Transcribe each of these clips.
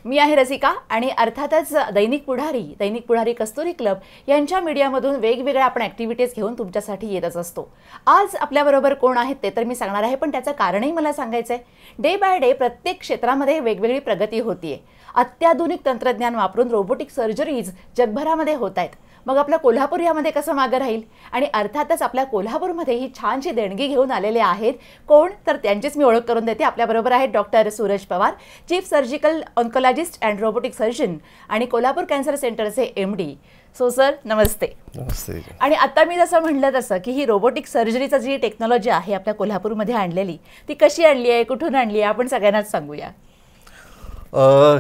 मी आहे रसिका आणि अर्थातच दैनिक पुढारी कस्तुरी क्लब यांच्या मीडियामधून वेगवेगळ्या आपण ॲक्टिव्हिटीज घेऊन तुमच्यासाठी येतच असतो। आज आपल्याबरोबर कोण आहेत ते तर मी सांगणार आहे, पण त्याचं कारणही मला सांगायचं आहे। डे बाय डे प्रत्येक क्षेत्रामध्ये वेगवेगळी प्रगती होतीये। अत्याधुनिक तंत्रज्ञान वापरून रोबोटिक सर्जरीज जगभरामध्ये होत आहेत। मग आपला कोल्हापूर यामध्ये कसं मागे राहील? आणि अर्थातच आपल्या कोल्हापूरमध्ये ही छानशी देणगी घेऊन आलेले आहेत कोण, तर त्यांचीच मी ओळख करून देते। आपल्याबरोबर आहेत doctor Suraj Pawar, chief surgical oncologist and robotic surgeon आणि कोल्हापूर कॅन्सर सेंटरचे MD। सो सर नमस्ते। नमस्ते। आणि आता मी जसं म्हटलं तसं की ही रोबोटिक सर्जरीची जी टेक्नॉलॉजी आहे आपल्या कोल्हापूरमध्ये आणलेली, ती कशी आणली आहे, कुठून आणली आहे, आपण सगळ्यांनाच सांगूया।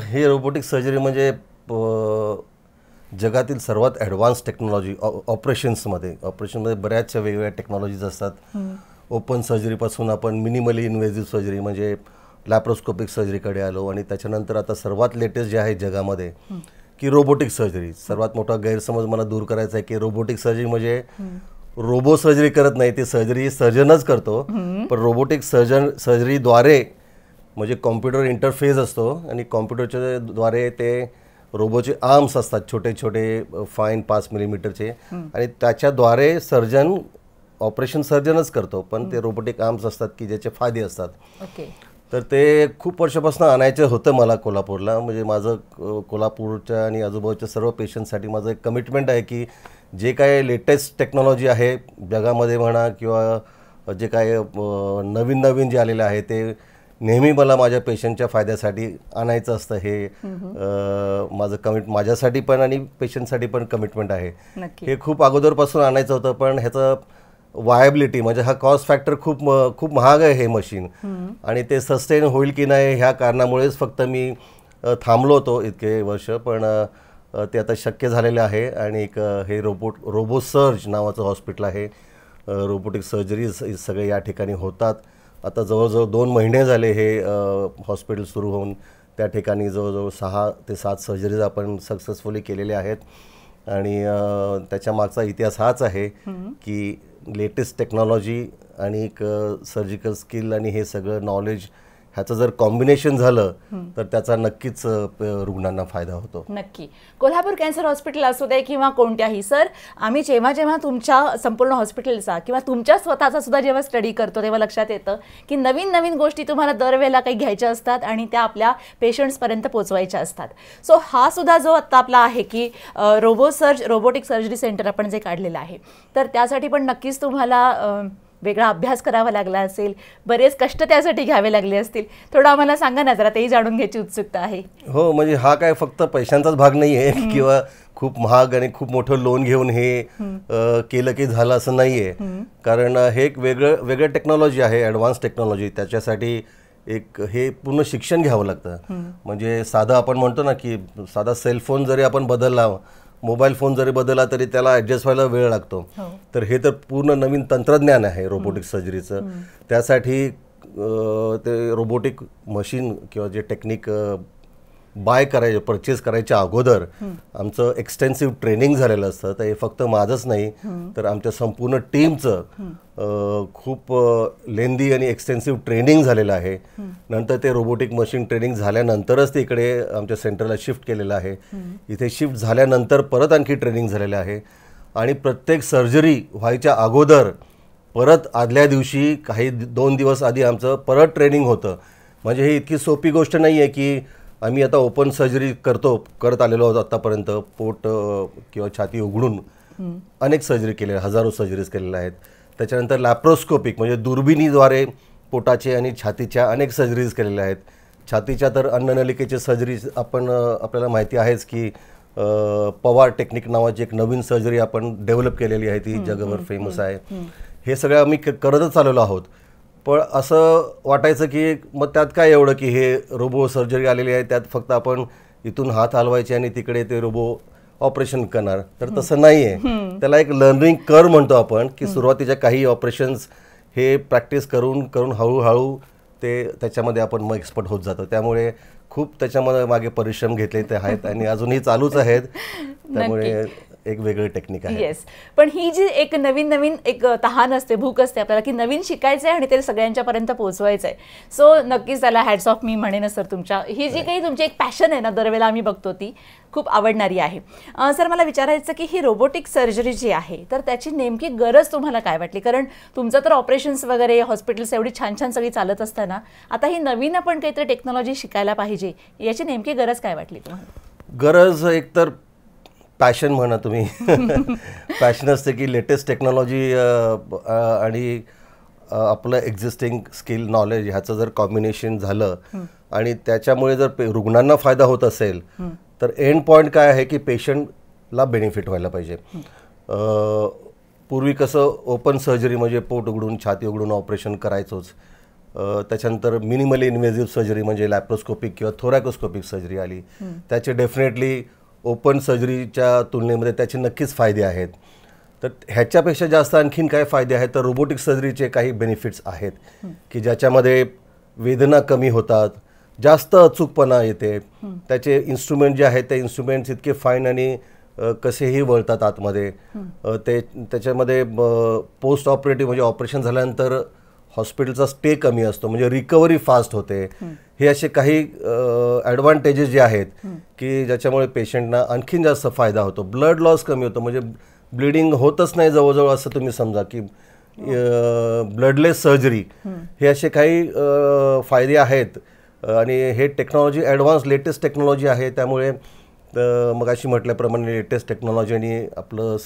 हे रोबोटिक सर्जरी म्हणजे जगातील सर्वात ॲडव्हान्स टेक्नॉलॉजी ऑपरेशनमध्ये बऱ्याचशा वेगवेगळ्या टेक्नॉलॉजीज असतात। ओपन सर्जरीपासून आपण मिनिमली इन्व्हेसिव्ह सर्जरी म्हणजे लॅप्रोस्कोपिक सर्जरीकडे आलो आणि त्याच्यानंतर आता सर्वात लेटेस्ट जे आहे जगामध्ये की रोबोटिक सर्जरी। सर्वात मोठा गैरसमज मला दूर करायचा आहे की रोबोटिक सर्जरी म्हणजे रोबो सर्जरी करत नाही, ती सर्जरी सर्जनच करतो। पण रोबोटिक सर्जरीद्वारे म्हणजे कॉम्प्युटर इंटरफेस असतो आणि कॉम्प्युटरच्या द्वारे ते रोबोचे आर्म्स असतात छोटे छोटे फाईन 5 मिलीमीटरचे आणि त्याच्याद्वारे ऑपरेशन सर्जनच करतो, पण ते रोबोटिक आर्म्स असतात की ज्याचे फायदे असतात। तर ते खूप वर्षापासून आणायचं होतं मला कोल्हापूरला। म्हणजे माझं कोल्हापूरच्या आणि आजूबाजूच्या सर्व पेशंटसाठी माझं एक कमिटमेंट आहे की जे काय लेटेस्ट टेक्नॉलॉजी आहे जगामध्ये म्हणा किंवा जे काय नवीन जे आलेलं आहे ते नेहमी मला माझ्या पेशंटच्या फायद्यासाठी आणायचं असतं। हे माझं माझ्यासाठी पण आणि पेशंटसाठी पण कमिटमेंट आहे। हे खूप अगोदरपासून आणायचं होतं, पण ह्याचं वायबिलिटी म्हणजे हा कॉस्ट फॅक्टर खूप महाग आहे हे मशीन आणि ते सस्टेन होईल की नाही ह्या कारणामुळेच फक्त मी थांबलो होतो इतके वर्ष, पण ते आता शक्य झालेलं आहे। आणि एक हे रोबोसर्ज नावाचं हॉस्पिटल आहे। रोबोटिक सर्जरीज सगळे या ठिकाणी होतात। आता जवळजवळ 2 महिने झाले हे हॉस्पिटल सुरू होऊन त्या ठिकाणी जवळजवळ 6 ते 7 सर्जरीज आपण सक्सेसफुली केलेल्या आहेत। आणि त्याच्या मागचा इतिहास हाच आहे की लेटेस्ट टेक्नॉलॉजी आणि एक सर्जिकल स्किल आणि हे सगळं नॉलेज ह्याचं जर कॉम्बिनेशन झालं तर त्याचा नक्कीच रुग्णांना फायदा होतो। नक्की। कोल्हापूर कॅन्सर हॉस्पिटल असू दे किंवा कोणत्याही, सर आम्ही जेव्हा तुमच्या संपूर्ण हॉस्पिटलचा किंवा तुमच्या स्वतःचा सुद्धा जेव्हा स्टडी करतो तेव्हा लक्षात येतं की नवीन गोष्टी तुम्हाला दरवेळेला काही घ्यायच्या असतात आणि त्या आपल्या पेशंट्सपर्यंत पोहोचवायच्या असतात। सो हा सुद्धा जो आत्ता आपला आहे की रोबोटिक सर्जरी सेंटर आपण जे काढलेलं आहे, तर त्यासाठी पण नक्कीच तुम्हाला वेगळा अभ्यास करावा लागला असेल, बरेच कष्ट त्यासाठी घ्यावे लागले असतील। थोडं आम्हाला सांगा ना जरा, तेही जाणून घ्यायची उत्सुकता आहे। हो, म्हणजे हा काय फक्त पैशांचाच भाग नाही आहे किंवा खूप महाग आणि खूप मोठं लोन घेऊन हे केलं की झालं असं नाही आहे। कारण हे एक वेगळं टेक्नॉलॉजी आहे, ॲडव्हान्स टेक्नॉलॉजी। त्याच्यासाठी एक हे पूर्ण शिक्षण घ्यावं लागतं। म्हणजे साधा आपण म्हणतो ना की साधा सेलफोन जरी आपण बदलला, मोबाईल फोन जरी बदलला तरी त्याला ॲडजस्ट व्हायला वेळ लागतो। तर हे तर पूर्ण नवीन तंत्रज्ञान आहे रोबोटिक सर्जरीचं। त्यासाठी ते रोबोटिक मशीन किंवा जे टेक्निक परचेस करायच्या अगोदर आमचं एक्सटेन्सिव्ह ट्रेनिंग झालेलं असतं। तर हे फक्त माझंच नाही तर आमच्या संपूर्ण टीमचं खूप लेंदी आणि एक्सटेन्सिव्ह ट्रेनिंग झालेलं आहे। नंतर ते रोबोटिक मशीन ट्रेनिंग झाल्यानंतरच ते इकडे आमच्या सेंटरला शिफ्ट केलेलं आहे। इथे शिफ्ट झाल्यानंतर परत आणखी ट्रेनिंग झालेलं आहे आणि प्रत्येक सर्जरी व्हायच्या अगोदर परत आदल्या दिवशी काही 2 दिवस आधी आमचं परत ट्रेनिंग होतं। म्हणजे हे इतकी सोपी गोष्ट नाही आहे की आम्ही आता ओपन सर्जरी करत आलेलो आहोत आत्तापर्यंत। पोट किंवा छाती उघडून अनेक सर्जरी केलेल्या, हजारो सर्जरीज केलेल्या आहेत। त्याच्यानंतर लॅप्रोस्कोपिक म्हणजे दुर्बिणीद्वारे पोटाचे आणि छातीच्या अनेक सर्जरीज केलेल्या आहेत। छातीच्या तर अन्ननलिकेचे सर्जरीज आपल्याला माहिती आहेच की पवार टेक्निक नावाची एक नवीन सर्जरी आपण डेव्हलप केलेली आहे, ती जगभर फेमस आहे। हे सगळं आम्ही करतच आलेलो आहोत। पण असं वाटायचं की मग त्यात काय एवढं की हे रोबो सर्जरी आलेली आहे, त्यात फक्त आपण इथून हात हलवायचे आणि तिकडे ते रोबो ऑपरेशन करणार, तर तसं नाही आहे। त्याला एक लर्निंग कर्व म्हणतो आपण की सुरुवातीच्या काही ऑपरेशन्स हे प्रॅक्टिस करून हळूहळू त्याच्यामध्ये आपण मग एक्सपर्ट होत जातो। त्यामुळे खूप त्याच्यामध्ये मागे परिश्रम घेतले ते आहेत आणि अजूनही चालूच आहेत। त्यामुळे एक वेगळी टेक्निक आहे. येस, पण ही जी एक नवीन नवीन एक तहान असते, भूक असते आपल्याला की नवीन शिकायचं आहे आणि ते सगळ्यांच्यापर्यंत पोहोचवायचं आहे. सो नक्कीच त्याला हॅट्स ऑफ मी म्हणेनच सर. तुमच्या ही जी काही तुमची एक पॅशन आहे ना, दरवेळेला आम्ही बघतो ती खूप आवडणारी आहे. सर मला विचारायचं की ही रोबोटिक सर्जरी जी आहे तर त्याची नेमकी गरज तुम्हाला काय वाटली? कारण तुमचं तर ऑपरेशन्स वगैरे हॉस्पिटल्स एवढी छान छान सगळी चालत असताना आता ही नवीन आपण काहीतरी टेक्नॉलॉजी शिकायला पाहिजे, याची नेमकी गरज काय वाटली तुम्हाला? गरज एकतर पॅशन म्हणा तुम्ही. पॅशन असते की लेटेस्ट टेक्नॉलॉजी आणि आपलं एक्झिस्टिंग स्किल नॉलेज ह्याचं जर कॉम्बिनेशन झालं आणि त्याच्यामुळे जर रुग्णांना फायदा होत असेल तर एंड पॉईंट काय आहे की पेशंटला बेनिफिट व्हायला पाहिजे. पूर्वी कसं ओपन सर्जरी म्हणजे पोट उघडून छाती उघडून ऑपरेशन करायचोच. त्याच्यानंतर मिनिमली इन्व्हेजिव्ह सर्जरी म्हणजे लॅप्रोस्कोपिक किंवा थोरॅकोस्कोपिक सर्जरी आली. त्याचे डेफिनेटली ओपन सर्जरीच्या तुलनेमध्ये त्याचे नक्कीच फायदे आहेत. तर ह्याच्यापेक्षा जास्त आणखीन काय फायदे आहेत तर रोबोटिक सर्जरीचे काही बेनिफिट्स आहेत की ज्याच्यामध्ये वेदना कमी होतात, जास्त अचूकपणा येते, त्याचे इन्स्ट्रुमेंट जे आहेत ते इन्स्ट्रुमेंट्स इतके फाईन आणि कसेही वळतात आतमध्ये. त्याच्यामध्ये पोस्ट ऑपरेटिव्ह म्हणजे ऑपरेशन झाल्यानंतर हॉस्पिटलचा स्टे कमी असतो, म्हणजे रिकव्हरी फास्ट होते. हे असे काही ॲडव्हान्टेजेस जे आहेत की ज्याच्यामुळे पेशंटना आणखीन जास्त फायदा होतो. ब्लड लॉस कमी होतो, म्हणजे ब्लिडिंग होतच नाही जवळजवळ असं तुम्ही समजा की ब्लडलेस सर्जरी. हे असे काही फायदे आहेत आणि हे टेक्नॉलॉजी ॲडव्हान्स लेटेस्ट टेक्नॉलॉजी आहे. त्यामुळे मग अशी म्हटल्याप्रमाणे लेटेस्ट टेक्नॉलॉजी आणि आपलं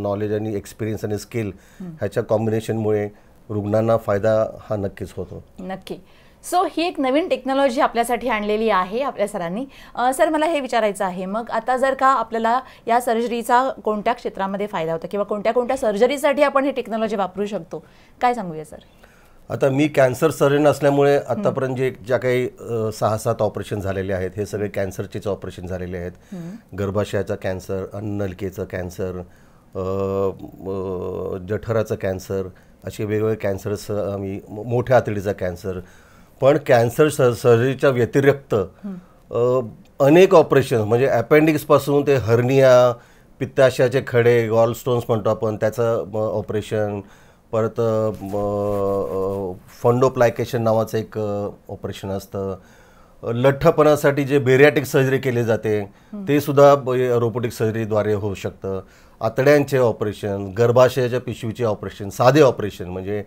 नॉलेज आणि एक्सपिरियन्स आणि स्किल ह्याच्या कॉम्बिनेशनमुळे रुग्णांना फायदा हा नक्कीच होतो. नक्की. सो ही एक नवीन टेक्नॉलॉजी आपल्यासाठी आणलेली आहे आपल्या सरांनी. सर मला हे विचारायचं आहे, मग आता जर का आपल्याला या सर्जरीचा कोणत्या क्षेत्रामध्ये फायदा होतो किंवा कोणत्या कोणत्या सर्जरीसाठी आपण ही टेक्नॉलॉजी वापरू शकतो, काय सांगूया सर? आता मी कॅन्सर सर्जन असल्यामुळे आतापर्यंत ज्या काही 6-7 ऑपरेशन झालेले आहेत हे सगळे कॅन्सरचेच ऑपरेशन झालेले आहेत. गर्भाशयाचा कॅन्सर, अन्ननलिकेचं कॅन्सर, जठराचं कॅन्सर, असे वेगवेगळे कॅन्सर्स, आम्ही मोठ्या आतडीचा कॅन्सर. पण कॅन्सर सर्जरीच्या व्यतिरिक्त अनेक ऑपरेशन म्हणजे अपेंडिक्सपासून ते हर्निया, पित्ताशयाचे खडे, गॉल स्टोन्स म्हणतो आपण त्याचं ऑपरेशन, परत फंडोप्लायकेशन नावाचं एक ऑपरेशन असतं. लठ्ठपणासाठी जे बेरियाटिक सर्जरी केली जाते ते सुद्धा रोबोटिक सर्जरीद्वारे होऊ शकतं. आतड्यांचे ऑपरेशन, गर्भाशयाच्या पिशवीचे ऑपरेशन, साधे ऑपरेशन म्हणजे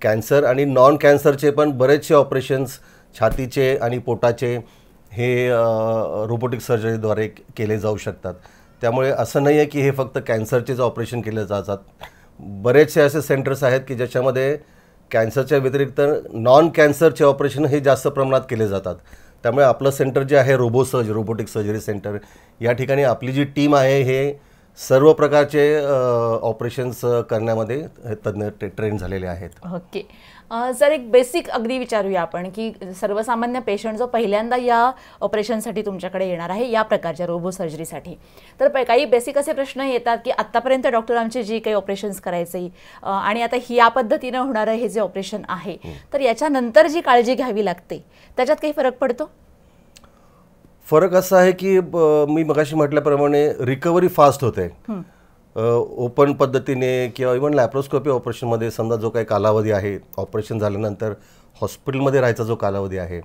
कॅन्सर आणि नॉन कॅन्सरचे पण बरेचसे ऑपरेशन्स छातीचे आणि पोटाचे हे रोबोटिक सर्जरीद्वारे केले जाऊ शकतात. त्यामुळे असं नाही आहे की हे फक्त कॅन्सरचेच ऑपरेशन केले जातात. बरेचसे असे सेंटर्स आहेत की ज्याच्यामध्ये कॅन्सरच्या व्यतिरिक्त नॉन कॅन्सरचे ऑपरेशन हे जास्त प्रमाणात केले जातात. त्यामुळे आपलं सेंटर जे आहे रोबोटिक सर्जरी सेंटर, या ठिकाणी आपली जी टीम आहे हे सर्व प्रकारचे ऑपरेशन्स करण्यामध्ये तज्ञ ट्रेन झालेले आहेत. ओके. सर एक बेसिक अगदी विचारूया आपण की सर्वसामान्य पेशंट जो पहिल्यांदा या ऑपरेशनसाठी तुमच्याकडे येणार आहे या प्रकारच्या रोबो सर्जरीसाठी, तर काही बेसिक असे प्रश्न येतात की आत्तापर्यंत डॉक्टरांची जी काही ऑपरेशन्स करायचे आणि आता या पद्धतीनं होणारं हे जे ऑपरेशन आहे तर याच्यानंतर जी काळजी घ्यावी लागते त्याच्यात काही फरक पडतो? फरक असा आहे की मी मगाशी म्हटल्याप्रमाणे रिकव्हरी फास्ट होते. ओपन पद्धतीने किंवा इव्हन लॅप्रोस्कोपी ऑपरेशनमध्ये समजा जो काही कालावधी आहे ऑपरेशन झाल्यानंतर हॉस्पिटलमध्ये राहायचा जो कालावधी आहे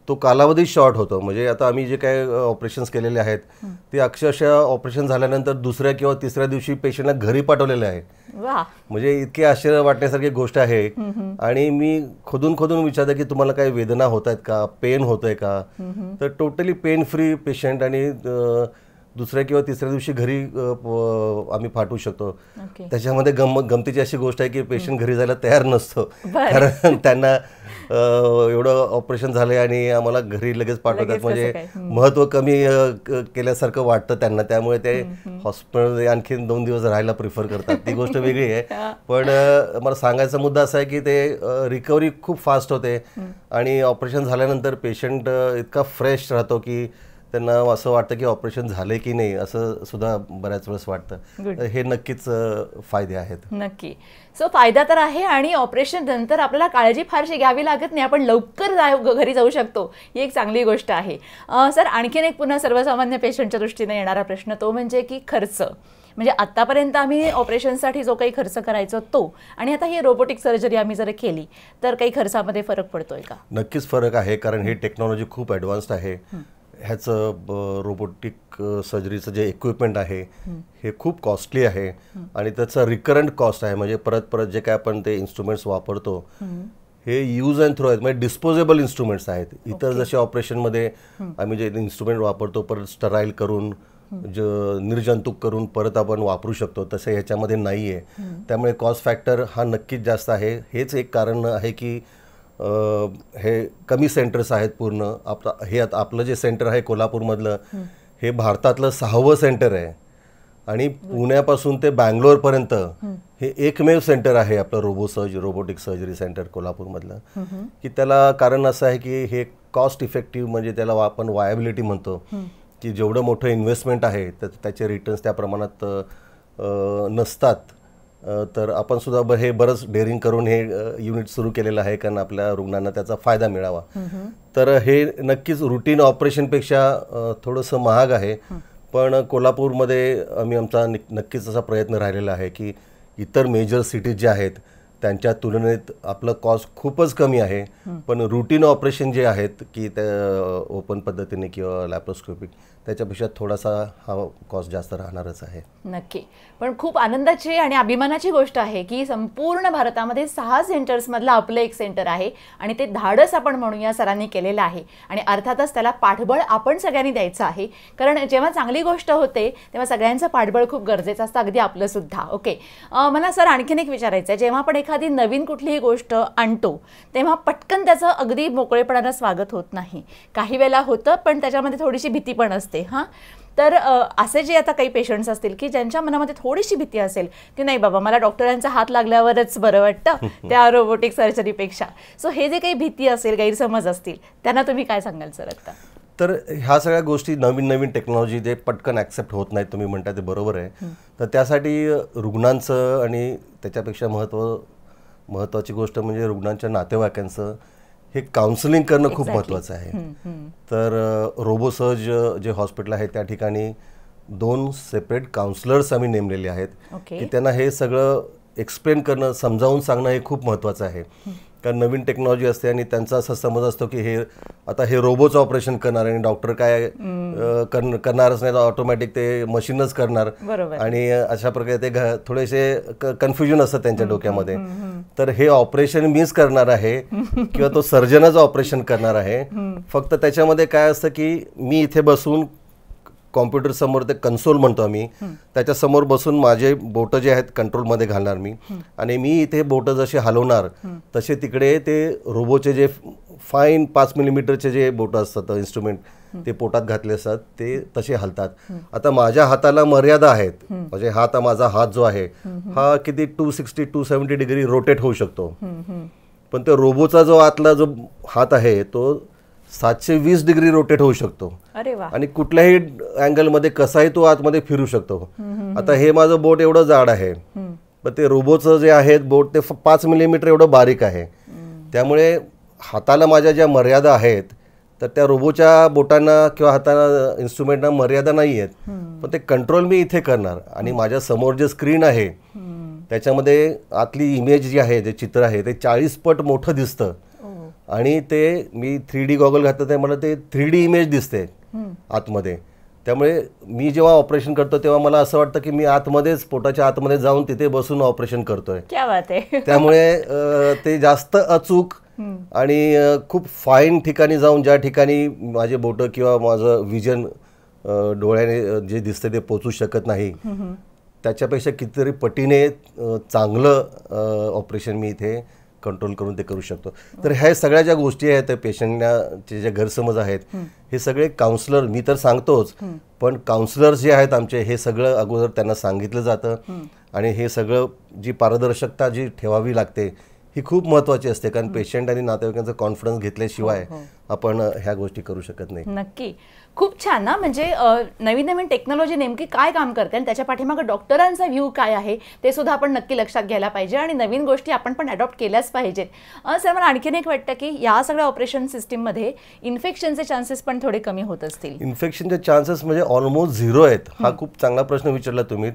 तो कालावधी शॉर्ट होतो. म्हणजे आता आम्ही जे काही ऑपरेशन्स केलेले आहेत ते अक्षरशः ऑपरेशन झाल्यानंतर दुसऱ्या किंवा तिसऱ्या दिवशी पेशंटला घरी पाठवलेलं आहे. म्हणजे इतके आश्चर्य वाटण्यासारखी गोष्ट आहे. आणि मी खोदून विचारते की तुम्हाला काही वेदना होत आहेत का, पेन होत आहे का, तर टोटली पेन फ्री पेशंट आणि दुसऱ्या किंवा तिसऱ्या दिवशी घरी आम्ही पाठवू शकतो. त्याच्यामध्ये गमतीची अशी गोष्ट आहे की पेशंट घरी जायला तयार नसतो, कारण त्यांना एवढं ऑपरेशन झालंय आणि आम्हाला घरी लगेच पाठवतात, म्हणजे महत्त्व कमी केल्यासारखं वाटतं त्यांना. त्यामुळे ते हॉस्पिटलमध्ये आणखीन 2 दिवस राहायला प्रिफर करतात. ती गोष्ट वेगळी आहे. पण मला सांगायचा मुद्दा असा आहे की ते रिकव्हरी खूप फास्ट होते आणि ऑपरेशन झाल्यानंतर पेशंट इतका फ्रेश राहतो की त्यांना असं वाटतं की ऑपरेशन झाले की नाही असं सुद्धा बऱ्याच वेळेस वाटतं. हे नक्कीच फायदे आहेत. नक्की. सो फायदा तर आहे आणि ऑपरेशन नंतर आपल्याला काळजी फारशी घ्यावी लागत नाही, आपण लवकर घरी जाऊ शकतो, ही एक चांगली गोष्ट आहे. सर, आणखीन एक पुन्हा सर्वसामान्य पेशंटच्या दृष्टीने येणारा प्रश्न तो म्हणजे की खर्च. म्हणजे आतापर्यंत आम्ही ऑपरेशनसाठी जो काही खर्च करायचो तो, आणि आता ही रोबोटिक सर्जरी आम्ही जर केली तर काही खर्चामध्ये फरक पडतोय का? नक्कीच फरक आहे, कारण हे टेक्नॉलॉजी खूप ॲडव्हान्स्ड आहे. ह्याचं रोबोटिक सर्जरीचं जे इक्विपमेंट आहे हे खूप कॉस्टली आहे आणि त्याचं रिकरंट कॉस्ट आहे. म्हणजे परत परत जे काय आपण ते इन्स्ट्रुमेंट्स वापरतो हे यूज अँड थ्रो आहेत, म्हणजे डिस्पोजेबल इन्स्ट्रुमेंट्स आहेत. इतर जसे ऑपरेशनमध्ये आम्ही जे इन्स्ट्रुमेंट वापरतो परत स्टराईल करून निर्जंतुक करून परत आपण वापरू शकतो, तसं ह्याच्यामध्ये नाही आहे. त्यामुळे कॉस्ट फॅक्टर हा नक्कीच जास्त आहे. हेच एक कारण आहे की हे कमी सेंटर्स आहेत पूर्ण. आपलं जे सेंटर आहे कोल्हापूरमधलं हे भारतातलं 6वं सेंटर आहे आणि पुण्यापासून ते बँगलोरपर्यंत हे एकमेव सेंटर आहे आपलं रोबोटिक सर्जरी सेंटर कोल्हापूरमधलं. की त्याला कारण असं आहे की हे कॉस्ट इफेक्टिव्ह, म्हणजे त्याला आपण वायबिलिटी म्हणतो की जेवढं मोठं इन्व्हेस्टमेंट आहे तर त्याचे रिटर्न्स त्या प्रमाणात नसतात. तर आपण सुद्धा हे बरंच डेअरिंग करून हे युनिट सुरू केलेलं आहे, कारण आपल्या रुग्णांना त्याचा फायदा मिळावा. तर हे नक्कीच रुटीन ऑपरेशनपेक्षा थोडंसं महाग आहे, पण कोल्हापूरमध्ये आम्ही आमचा नक्कीच असा प्रयत्न राहिलेला आहे की इतर मेजर सिटीज ज्या आहेत त्यांच्या तुलनेत आपलं कॉस्ट खूपच कमी आहे. पण रुटीन ऑपरेशन जे आहेत की त्या ओपन पद्धतीने किंवा लॅप्रोस्कोपिक त्याच्यापेक्षा थोडासा हा कॉस्ट जास्त राहणारच आहे. नक्की. पण खूप आनंदाची आणि अभिमानाची गोष्ट आहे की संपूर्ण भारतामध्ये 6 सेंटर्समधलं आपलं एक सेंटर आहे आणि ते धाडस आपण म्हणूया सरांनी केलेलं आहे. आणि अर्थातच त्याला पाठबळ आपण सगळ्यांनी द्यायचं आहे, कारण जेव्हा चांगली गोष्ट होते तेव्हा सगळ्यांचं पाठबळ खूप गरजेचं असतं, अगदी आपलं सुद्धा. ओके, मला सर आणखीन एक विचारायचं आहे. जेव्हा आपण एखादी नवीन कुठलीही गोष्ट आणतो तेव्हा पटकन त्याचं अगदी मोकळेपणानं स्वागत होत नाही. काही वेळेला होतं, पण त्याच्यामध्ये थोडीशी भीती पण असते. हां, तर असे जे आता काही पेशंट्स असतील की ज्यांच्या मनामध्ये थोडीशी भीती असेल की नाही बाबा मला डॉक्टरांचा हात लागल्यावरच बरं वाटतं त्या रोबोटिक सर्जरीपेक्षा, सो हे जे काही भीती असेल, गैरसमज असतील, त्यांना तुम्ही काय सांगाल सर आता? तर ह्या सगळ्या गोष्टी नवीन टेक्नॉलॉजी ते पटकन ॲक्सेप्ट होत नाहीत, तुम्ही म्हणता ते बरोबर आहे. तर त्यासाठी रुग्णांचं आणि त्याच्यापेक्षा महत्त्वाची गोष्ट म्हणजे रुग्णांच्या नातेवाईकांचं हे काउन्सिलिंग करणं खूप महत्त्वाचं आहे. तर रोबोसर्ज जे हॉस्पिटल आहे त्या ठिकाणी 2 सेपरेट काउन्सिलर्स आम्ही नेमलेले आहेत की त्यांना हे सगळं एक्सप्लेन करणं, समजावून सांगणं हे खूप महत्त्वाचं आहे. कारण नवीन टेक्नॉलॉजी असते आणि त्यांचा असा समज असतो की हे रोबोचं ऑपरेशन करणार आणि डॉक्टर काय करणारच नाही, ऑटोमॅटिक ते मशीनच करणार. आणि अशा प्रकारे ते थोडेसे कन्फ्युजन असतं त्यांच्या डोक्यामध्ये. तर हे ऑपरेशन मीच करणार आहे किंवा तो सर्जनच ऑपरेशन करणार आहे. फक्त त्याच्यामध्ये काय असतं की मी इथे बसून कॉम्प्युटर समोर, ते कन्सोल म्हणतो आम्ही, त्याच्यासमोर बसून माझे बोटं जे आहेत कंट्रोलमध्ये घालणार मी, आणि मी इथे बोटं जसे हलवणार तसे तिकडे ते रोबोचे जे फाईन 5 मिलीमीटरचे जे बोटं असतात इन्स्ट्रुमेंट ते पोटात घातले असतात ते तसे हलतात. आता माझ्या हाताला मर्यादा आहेत, म्हणजे माझा हात जो आहे हा किती 260-270 डिग्री रोटेट होऊ शकतो, पण ते रोबोचा जो आतला जो हात आहे तो 720 डिग्री रोटेट होऊ शकतो. अरे वा. आणि कुठल्याही अँगलमध्ये कसाही तो आतमध्ये फिरू शकतो. आता हे माझं बोट एवढं जाड आहे, पण ते रोबोचं जे आहे बोट ते 5 मिलीमीटर एवढं बारीक आहे. त्यामुळे हाताला माझ्या ज्या मर्यादा आहेत तर त्या रोबोच्या बोटांना किंवा हाताला इन्स्ट्रुमेंटना मर्यादा नाही आहेत, पण ते कंट्रोल मी इथे करणार. आणि माझ्या समोर जे स्क्रीन आहे त्याच्यामध्ये आतली इमेज जी आहे, जे चित्र आहे ते 40 पट मोठं दिसतं. आणि ते मी 3D गॉगल घातलं तर मला ते 3D इमेज दिसते आतमध्ये. त्यामुळे मी जेव्हा ऑपरेशन करतो तेव्हा मला असं वाटतं की मी आतमध्येच, पोटाच्या आतमध्ये जाऊन तिथे बसून ऑपरेशन करतोय. क्या बात आहे. त्यामुळे ते जास्त अचूक आणि खूप फाईन ठिकाणी जाऊन, ज्या ठिकाणी माझे बोटं किंवा माझं विजन डोळ्याने जे दिसते ते पोचू शकत नाही, त्याच्यापेक्षा कितीतरी पटीने चांगलं ऑपरेशन मी इथे कंट्रोल करून ते करू शकतो. तर ह्या सगळ्या ज्या गोष्टी आहेत, पेशंटचे जे गैरसमज आहेत, हे सगळे काउन्सिलर, मी तर सांगतोच, पण काउन्सिलर्स जे आहेत आमचे, हे सगळं अगोदर त्यांना सांगितलं जातं. आणि हे सगळं जी पारदर्शकता जी ठेवावी लागते ही खूप महत्त्वाची असते, कारण पेशंट आणि नातेवाईकांचा कॉन्फिडन्स घेतल्याशिवाय आपण ह्या गोष्टी करू शकत नाही. नक्की. खूप छान ना. म्हणजे नवीन नवीन टेक्नॉलॉजी नेमकी काय काम करते आणि त्याच्या पाठीमागे डॉक्टरांचा व्ह्यू काय आहे ते सुद्धा आपण नक्की लक्षात घ्यायला पाहिजे आणि नवीन गोष्टी आपण पण अडॉप्ट केल्याच पाहिजेत. सर, मला आणखीन एक वाटतं की या सगळ्या ऑपरेशन सिस्टीममध्ये इन्फेक्शनचे चान्सेस पण थोडे कमी होत असतील. इन्फेक्शनचे चान्सेस म्हणजे ऑलमोस्ट झिरो आहेत. हा खूप चांगला प्रश्न विचारला तुम्ही.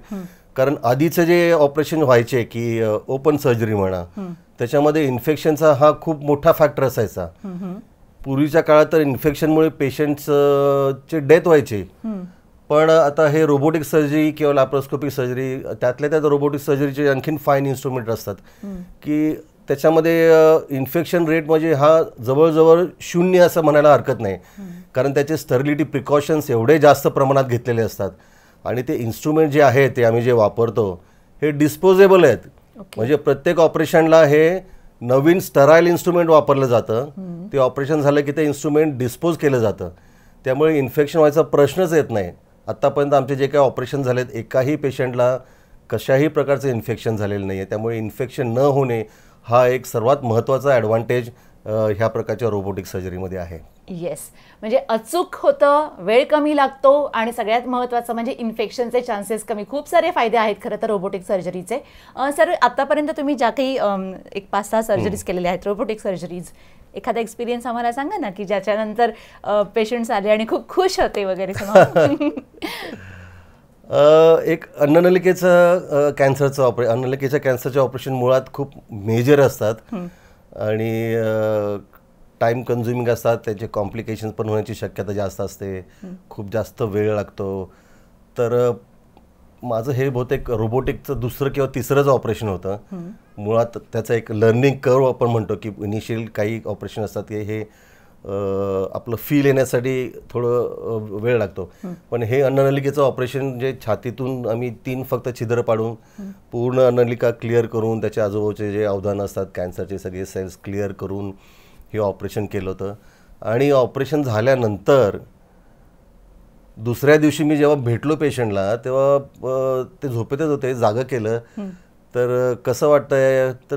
कारण आधीचे जे ऑपरेशन व्हायचे की ओपन सर्जरी म्हणा, त्याच्यामध्ये इन्फेक्शनचा हा खूप मोठा फॅक्टर असायचा. पूर्वीच्या काळात तर इन्फेक्शनमुळे पेशंट्सचे डेथ व्हायचे. पण आता हे रोबोटिक सर्जरी किंवा लॅप्रोस्कोपिक सर्जरी, त्यातल्या त्यात रोबोटिक सर्जरीचे आणखीन फाईन इन्स्ट्रुमेंट असतात की त्याच्यामध्ये इन्फेक्शन रेट म्हणजे हा जवळजवळ 0 असं म्हणायला हरकत नाही. कारण त्याचे स्टरिलिटी प्रिकॉशन्स एवढे जास्त प्रमाणात घेतलेले असतात. आणि ते इन्स्ट्रुमेंट जे आहे ते आम्ही जे वापरतो हे डिस्पोजेबल आहेत. म्हणजे प्रत्येक ऑपरेशनला हे नवीन स्टराईल इन्स्ट्रुमेंट वापरलं जातं. ते ऑपरेशन झालं की ते इन्स्ट्रुमेंट डिस्पोज केलं जातं. त्यामुळे इन्फेक्शन व्हायचा प्रश्नच येत नाही. आत्तापर्यंत आमचे जे काही ऑपरेशन झालेत एकाही पेशंटला कशाही प्रकारचं इन्फेक्शन झालेलं नाही आहे. त्यामुळे इन्फेक्शन न होणे हा एक सर्वात महत्त्वाचा ॲडव्हान्टेज ह्या प्रकारच्या रोबोटिक सर्जरीमध्ये आहे. येस, म्हणजे अचूक होतं, वेळ कमी लागतो आणि सगळ्यात महत्त्वाचं म्हणजे इन्फेक्शनचे चान्सेस कमी. खूप सारे फायदे आहेत खरं तर रोबोटिक सर्जरीचे. सर, आतापर्यंत तुम्ही ज्या काही एक 5-6 सर्जरीज केलेल्या आहेत रोबोटिक सर्जरीज, एखादा एक्सपिरियन्स आम्हाला सांगा ना की ज्याच्यानंतर पेशंट्स आले आणि खूप खुश होते वगैरे. एक अन्ननलिकेचं अन्ननलिकेच्या कॅन्सरचे ऑपरेशन मुळात खूप मेजर असतात आणि टाईम कन्झ्युमिंग असतात. त्याचे कॉम्प्लिकेशन्स पण होण्याची शक्यता जास्त असते. खूप जास्त वेळ लागतो. तर माझं हे बहुतेक रोबोटिकचं दुसरं किंवा तिसरंच ऑपरेशन होतं. मुळात त्याचं एक लर्निंग कर्व आपण म्हणतो की इनिशियल काही ऑपरेशन असतात की हे आपलं फील येण्यासाठी थोडं वेळ लागतो. पण हे अन्ननलिकेचं ऑपरेशन जे छातीतून आम्ही 3 फक्त छिद्र पाडून पूर्ण अन्ननलिका क्लिअर करून त्याच्या आजूबाजूचे जे अवदान असतात कॅन्सरचे सगळे सेल्स क्लिअर करून हे ऑपरेशन केलं होतं. आणि ऑपरेशन झाल्यानंतर दुसऱ्या दिवशी मी जेव्हा भेटलो पेशंटला तेव्हा ते झोपेतच होते. जागं केलं तर कसं वाटतंय तर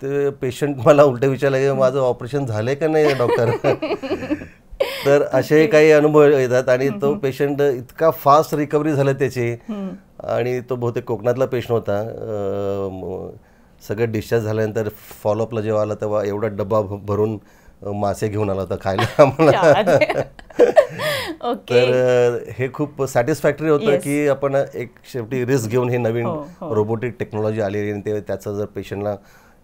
ते पेशंट मला उलटं विचारलं की माझं ऑपरेशन झालंय का नाही डॉक्टर. तर असे काही अनुभव येतात आणि तो पेशंट इतका फास्ट रिकव्हरी झालं त्याची. आणि तो बहुतेक कोकणातला पेशंट होता. सगळं डिस्चार्ज झाल्यानंतर फॉलोअपला जेव्हा आला तेव्हा एवढा डब्बा भरून मासे घेऊन आला होता खायला आम्हाला. तर हे खूप सॅटिस्फॅक्टरी होतं की आपण एक शेवटी रिस्क घेऊन हे नवीन रोबोटिक टेक्नॉलॉजी आलेली आणि ते त्याचा जर पेशंटला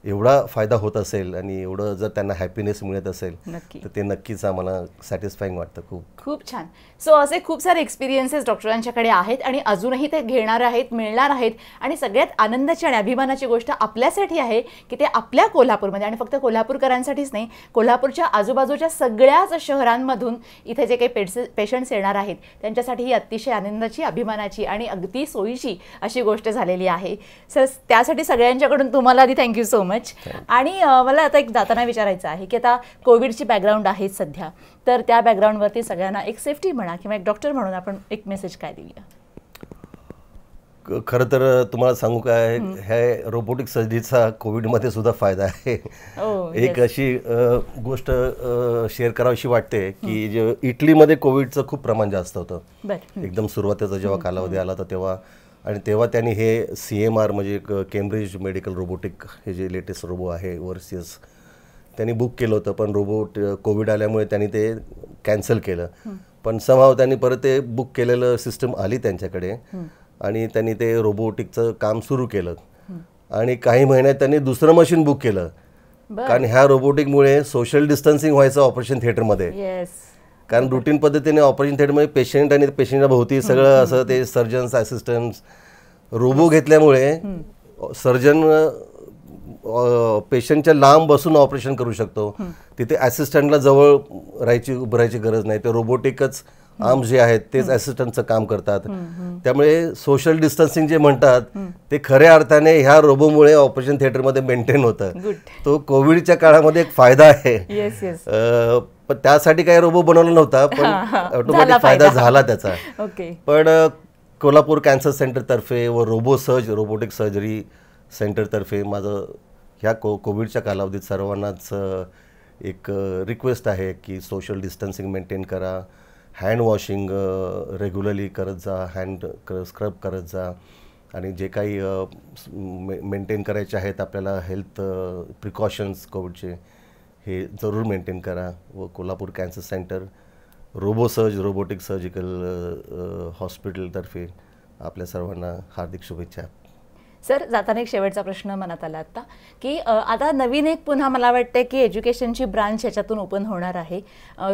एवढा फायदा होत असेल आणि एवढं जर त्यांना हॅपीनेस मिळत असेल तर ते नक्कीच आम्हाला सॅटिस्फाईंग वाटतं. खूप छान. सो असे खूप सारे एक्सपिरियन्सेस डॉक्टरांच्याकडे आहेत आणि अजूनही ते घेणार आहेत, मिळणार आहेत. आणि सगळ्यात आनंदाची आणि अभिमानाची गोष्ट आपल्यासाठी आहे की ते आपल्या कोल्हापूरमध्ये, आणि फक्त कोल्हापूरकरांसाठीच नाही, कोल्हापूरच्या आजूबाजूच्या सगळ्याच शहरांमधून इथे जे काही पेशंट्स येणार आहेत त्यांच्यासाठी ही अतिशय आनंदाची, अभिमानाची आणि अगदी सोयीची अशी गोष्ट झालेली आहे. सर, त्यासाठी सगळ्यांच्याकडून तुम्हाला आधी थँक्यू सो मच. आणि मला आता एक जाताना विचारायचं आहे की आता कोविडची बॅकग्राऊंड आहे सध्या, तर त्या बॅकग्राऊंडवरती सगळ्यांना एक सेफ्टी म्हणा किंवा एक डॉक्टर म्हणून आपण एक मेसेज काय देऊया? खरं तर तुम्हाला सांगू काय, ह्या रोबोटिक सर्जरीचा कोविडमध्ये सुद्धा फायदा आहे. एक अशी गोष्ट शेअर करावीशी वाटते की जे इटलीमध्ये कोविडचं खूप प्रमाण जास्त होतं एकदम सुरुवातीचा जेव्हा कालावधी आला तर तेव्हा. आणि तेव्हा त्यांनी हे CMR म्हणजे केम्ब्रिज मेडिकल रोबोटिक हे जे लेटेस्ट रोबो आहे ओव्हरसीज त्यांनी बुक केलं होतं. पण कोविड आल्यामुळे त्यांनी ते कॅन्सल केलं. पण समहाव त्यांनी परत ते बुक केलेलं सिस्टम आली त्यांच्याकडे आणि त्यांनी ते रोबोटिकचं काम सुरू केलं. आणि काही महिन्यात त्यांनी दुसरं मशीन बुक केलं. कारण ह्या रोबोटिकमुळे सोशल डिस्टन्सिंग व्हायचं ऑपरेशन थिएटरमध्ये. कारण रुटीन पद्धतीने ऑपरेशन थिएटरमध्ये पेशंट आणि पेशंटच्या भोवती सगळं असं ते सर्जन्स असिस्टंट्स रोबो घेतल्यामुळे सर्जन पेशंटच्या लांब बसून ऑपरेशन करू शकतो. तिथे असिस्टंटला जवळ उभं राहायची गरज नाही. ते रोबोटिकच आर्म्स जे आहेत तेच असिस्टंटचं काम करतात. त्यामुळे सोशल डिस्टन्सिंग जे म्हणतात ते खऱ्या अर्थाने ह्या रोबोमुळे ऑपरेशन थिएटरमध्ये मेंटेन होतं. तो कोविडच्या काळामध्ये एक फायदा आहे. पण त्यासाठी काही रोबो बनवला नव्हता, पण ऑटोमॅटिक फायदा झाला त्याचा. पण कोल्हापूर कॅन्सर सेंटरतर्फे व रोबोटिक सर्जरी सेंटरतर्फे माझं ह्या कोविडच्या कालावधीत सर्वांनाच एक रिक्वेस्ट आहे की सोशल डिस्टन्सिंग मेंटेन करा. हँड वॉशिंग रेग्युलरली करत जा, हँड स्क्रब करत जा, आणि जे काही मेंटेन करायचे आहेत आपल्याला हेल्थ प्रिकॉशन्स कोविडचे, हे जरूर मेंटेन करा. व Kolhapur cancer centre Robosurge robotic surgical हॉस्पिटलतर्फे आपल्या सर्वांना हार्दिक शुभेच्छा. सर, जाताना एक शेवटचा प्रश्न मनात आला आता, की आता नवीन एक पुन्हा मला वाटतं की एज्युकेशनची ब्रांच याच्यातून ओपन होणार आहे,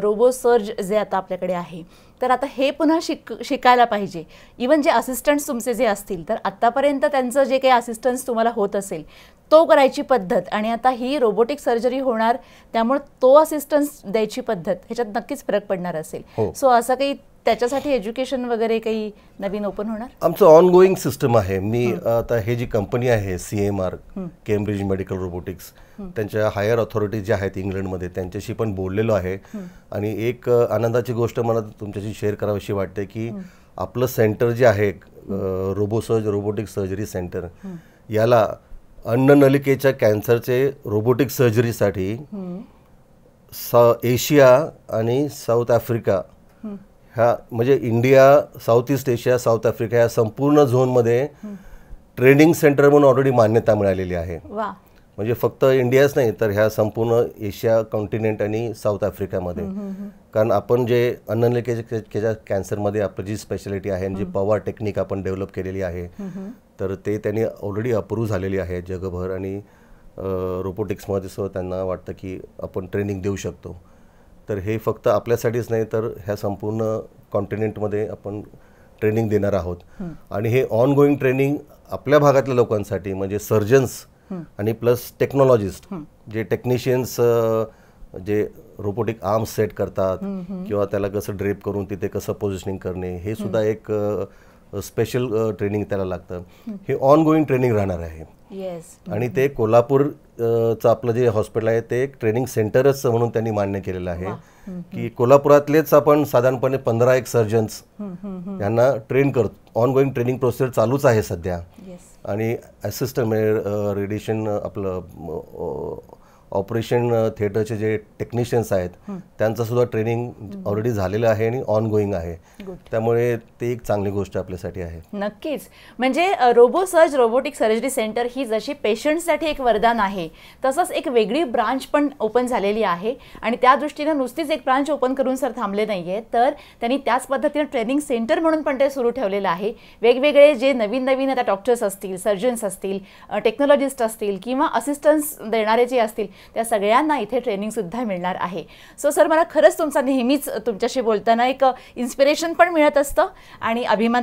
रोबो सर्ज जे आता आपल्याकडे आहे. तर आता हे पुन्हा शिकायला पाहिजे. इवन जे असिस्टंट्स तुमचे जे असतील, तर आत्तापर्यंत त्यांचं जे काही असिस्टन्स तुम्हाला होत असेल तो करायची पद्धत, आणि आता ही रोबोटिक सर्जरी होणार त्यामुळे तो असिस्टन्स द्यायची पद्धत, ह्याच्यात नक्कीच फरक पडणार असेल. सो असं काही त्याच्यासाठी एज्युकेशन वगैरे काही नवीन ओपन होणार? आमचं ऑनगोईंग सिस्टम आहे. मी आता हे जी कंपनी आहे CMR, केम्ब्रिज मेडिकल रोबोटिक्स, त्यांच्या हायर ऑथॉरिटी ज्या आहेत इंग्लंडमध्ये, त्यांच्याशी पण बोललेलो आहे. आणि एक आनंदाची गोष्ट मला तुमच्याशी शेअर करावीशी वाटते की आपलं सेंटर जे आहे रोबोसर्ज रोबोटिक सर्जरी सेंटर, याला अन्ननलिकेच्या कॅन्सरचे रोबोटिक सर्जरीसाठी एशिया आणि साऊथ आफ्रिका, ह्या म्हणजे India, south east Asia, south Africa या संपूर्ण झोनमध्ये ट्रेनिंग सेंटर म्हणून ऑलरेडी मान्यता मिळालेली आहे. म्हणजे फक्त इंडियाच नाही, तर ह्या संपूर्ण एशिया कॉन्टिनेंट आणि साऊथ आफ्रिकामध्ये. कारण आपण जे अन्ननलिकेच्या कॅन्सरमध्ये आपली जी स्पेशालिटी आहे, जी पवार टेक्निक आपण डेव्हलप केलेली आहे, तर ते त्यांनी ऑलरेडी अप्रूव्ह झालेली आहे जगभर. आणि रोबोटिक्समध्ये सुद्धा त्यांना वाटतं की आपण ट्रेनिंग देऊ शकतो. तर हे फक्त आपल्यासाठीच नाही, तर ह्या संपूर्ण कॉन्टिनेंटमध्ये आपण ट्रेनिंग देणार आहोत. आणि हे ऑनगोईंग ट्रेनिंग आपल्या भागातल्या लोकांसाठी, म्हणजे सर्जन्स आणि प्लस टेक्नॉलॉजिस्ट, जे टेक्निशियन्स जे रोबोटिक आर्म्स सेट करतात किंवा त्याला कसं ड्रेप करून तिथे कसं पोझिशनिंग करणे, हे सुद्धा एक स्पेशल ट्रेनिंग त्याला लागतं. हे ऑनगोईंग ट्रेनिंग राहणार आहे. आणि ते कोल्हापूरचं आपलं जे हॉस्पिटल आहे ते एक ट्रेनिंग सेंटरच म्हणून त्यांनी मान्य केलेलं आहे की कोल्हापुरातलेच आपण साधारणपणे 15 सर्जन्स यांना ट्रेन करतो. ऑनगोईंग ट्रेनिंग प्रोसेस चालूच आहे सध्या. आणि असिस्टंट रेडिएशन आपलं ऑपरेशन थिएटरचे जे टेक्निशियन्स आहेत त्यांचं सुद्धा ट्रेनिंग ऑलरेडी झालेलं आहे आणि ऑनगोईंग आहे. त्यामुळे ते एक चांगली गोष्ट आपल्यासाठी आहे. नक्कीच. म्हणजे रोबोसर्ज रोबोटिक सर्जरी सेंटर ही जशी पेशंटसाठी एक वरदान आहे, तसंच एक वेगळी ब्रांच पण ओपन झालेली आहे. आणि त्या दृष्टीने नुसतीच एक ब्रांच ओपन करून सर थांबले नाहीये, तर त्यांनी त्याच पद्धतीने ट्रेनिंग सेंटर म्हणून पण ते सुरू ठेवलेलं आहे. वेगवेगळे जे नवीन नवीन आता डॉक्टर्स असतील, सर्जन्स असतील, टेक्नॉलॉजिस्ट असतील किंवा असिस्टन्स देणारे जे असतील, त्या सगळ्यांना इथे ट्रेनिंग सुद्धा मिळणार आहे. सो सर, मला खरंच तुमचा नेहमीच तुमच्याशी बोलताना एक इन्स्पिरेशन पण मिळत असतं आणि अभिमान